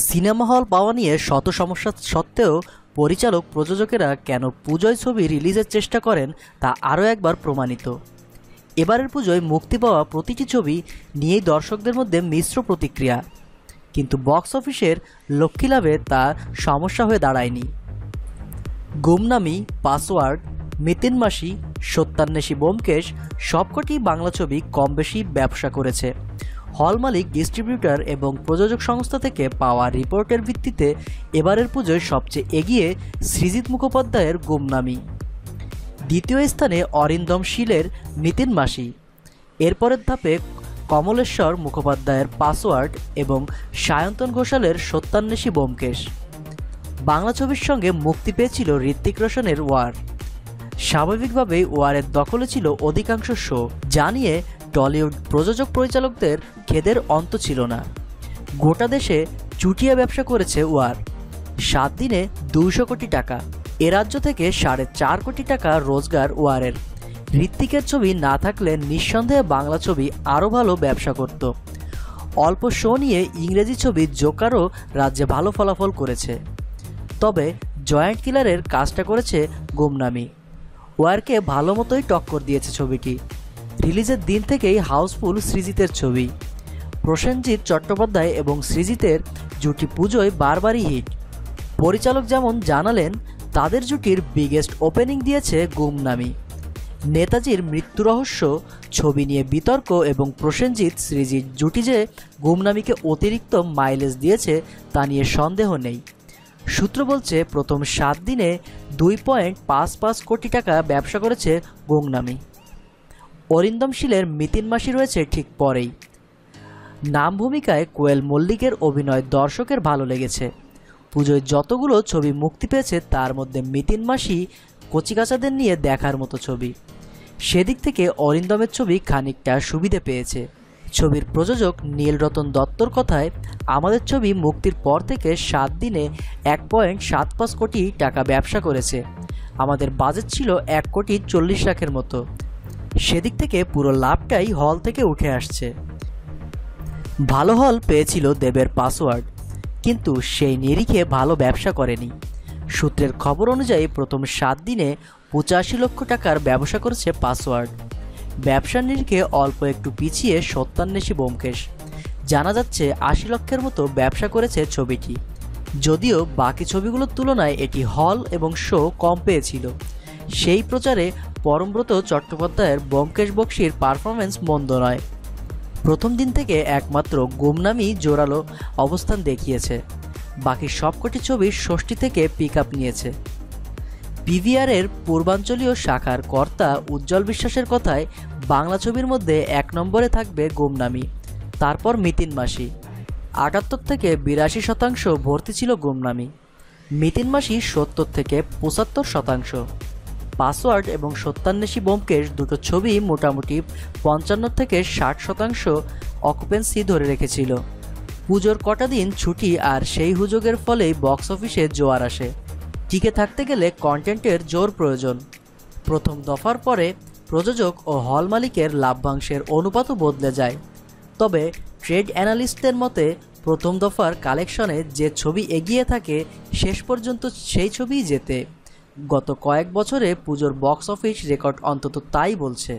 Cinema hall পাওয়া নিয়ে শত সমস্যা সত্ত্বেও পরিচালক প্রযোজকেরা কেন পুজোয় ছবি রিলিজের চেষ্টা করেন তা আরও একবার প্রমাণিত। এবারের পুজোয় মুক্তি পাওয়া প্রতিটি ছবি নিয়েই দর্শকদের মধ্যে মিশ্র প্রতিক্রিয়া, কিন্তু বক্স অফিসের লক্ষ্মী লাভে তা সমস্যা হয়ে দাঁড়ায়নি। গুমনামি, পাসওয়ার্ড, মিতিন মাসি, সত্যান্বেষী ব্যোমকেশ সবকটি বাংলা ছবি কম বেশি ব্যবসা করেছে। হল মালিক, ডিস্ট্রিবিউটর এবং প্রযোজক সংস্থা থেকে পাওয়া রিপোর্টের ভিত্তিতে এবারের পুজোয় সবচেয়ে এগিয়ে সৃজিত মুখোপাধ্যায়ের গুমনামি, দ্বিতীয় স্থানে অরিন্দম শীলের মিতিন মাসি, এরপরের ধাপে কমলেশ্বর মুখোপাধ্যায়ের পাসওয়ার্ড এবং সায়ন্তন ঘোষালের সত্যান্বেষী ব্যোমকেশ। বাংলা ছবির সঙ্গে মুক্তি পেয়েছিল ঋত্বিক রোশনের ওয়ার। স্বাভাবিকভাবেই ওয়ারের দখলে ছিল অধিকাংশ শো, যা নিয়ে টলিউড প্রযোজক পরিচালকদের খেদের অন্ত ছিল না। গোটা দেশে চুটিয়া ব্যবসা করেছে ওয়ার। 7 দিনে 200 কোটি টাকা। এ রাজ্য থেকে 4.5 কোটি টাকা রোজগার ওয়ারের। ঋত্বিকের ছবি না থাকলে নিঃসন্দেহে বাংলা ছবি আরও ভালো ব্যবসা করত। অল্প শো নিয়ে ইংরেজি ছবি জোকারও রাজ্যে ভালো ফলাফল করেছে। তবে জয়েন্ট কিলারের কাজটা করেছে গুমনামি। ওয়ারকে ভালো মতোই টক্কর দিয়েছে ছবিটি। রিলিজের দিন থেকেই হাউসফুল সৃজিতের ছবি। প্রসেনজিৎ চট্টোপাধ্যায় এবং সৃজিতের জুটি পুজোয় বারবারই হিট। পরিচালক যেমন জানালেন, তাদের জুটির বিগেস্ট ওপেনিং দিয়েছে গুমনামি। নেতাজির মৃত্যু রহস্য ছবি নিয়ে বিতর্ক এবং প্রসেনজিৎ সৃজিত জুটি যে গুমনামিকে অতিরিক্ত মাইলেজ দিয়েছে তা নিয়ে সন্দেহ নেই। সূত্র বলছে, প্রথম 7 দিনে 2.55 কোটি টাকা ব্যবসা করেছে গুমনামি। অরিন্দম শীলের মিতিন মাসি রয়েছে ঠিক পরেই। নাম ভূমিকায় কোয়েল মল্লিকের অভিনয় দর্শকের ভালো লেগেছে। পুজোয় যতগুলো ছবি মুক্তি পেয়েছে তার মধ্যে মিতিন মাসি কচিকাচাদের নিয়ে দেখার মতো ছবি। সেদিক থেকে অরিন্দমের ছবি খানিকটা সুবিধে পেয়েছে। ছবির প্রযোজক নীলরতন দত্তর কথায়, আমাদের ছবি মুক্তির পর থেকে 7 দিনে 1.75 কোটি টাকা ব্যবসা করেছে। আমাদের বাজেট ছিল 1.40 লাখের মতো। সেদিক থেকে পুরো লাভটাই হল থেকে উঠে আসছে। ভালো হল পেয়েছিল দেবের পাসওয়ার্ড, কিন্তু সেই নিরিখে ভালো ব্যবসা করেনি। সূত্রের খবর অনুযায়ী প্রথম 7 দিনে 85 লক্ষ টাকার ব্যবসা করেছে পাসওয়ার্ড। ব্যবসার নিরিখে অল্প একটু পিছিয়ে সত্যান্বেষী ব্যোমকেশ। জানা যাচ্ছে 80 লক্ষের মতো ব্যবসা করেছে ছবিটি। যদিও বাকি ছবিগুলোর তুলনায় এটি হল এবং শো কম পেয়েছিল। সেই প্রচারে পরমব্রত চট্টোপাধ্যায়ের ব্যোমকেশ বক্সির পারফরমেন্স মন্দ নয়। প্রথম দিন থেকে একমাত্র গুমনামি জোরালো অবস্থান দেখিয়েছে। বাকি সবকটি ছবি ষষ্ঠী থেকে পিক আপ নিয়েছে। পিভিআরের পূর্বাঞ্চলীয় শাখার কর্তা উজ্জ্বল বিশ্বাসের কথায়, বাংলা ছবির মধ্যে 1 নম্বরে থাকবে গুমনামি, তারপর মিতিন মাসি। 78 থেকে 82% ভর্তি ছিল গুমনামি। মিতিন মাসি 70 থেকে 75%। পাসওয়ার্ড এবং সত্যান্বেষী ব্যোমকেশ দুটো ছবি মোটামুটি 55 থেকে 60% অকুপেন্সি ধরে রেখেছিল। পুজোর কটা দিন ছুটি আর সেই হুজোগের ফলেই বক্স অফিসে জোয়ার আসে। টিকে থাকতে গেলে কন্টেন্টের জোর প্রয়োজন। প্রথম দফার পরে প্রযোজক ও হল মালিকের লাভ্যাংশের অনুপাতও বদলে যায়। তবে ট্রেড অ্যানালিস্টদের মতে, প্রথম দফার কালেকশনে যে ছবি এগিয়ে থাকে শেষ পর্যন্ত সেই ছবিই জেতে। গত কয়েক বছরে পুজোর বক্স অফিস রেকর্ড অন্তত তাই বলছে।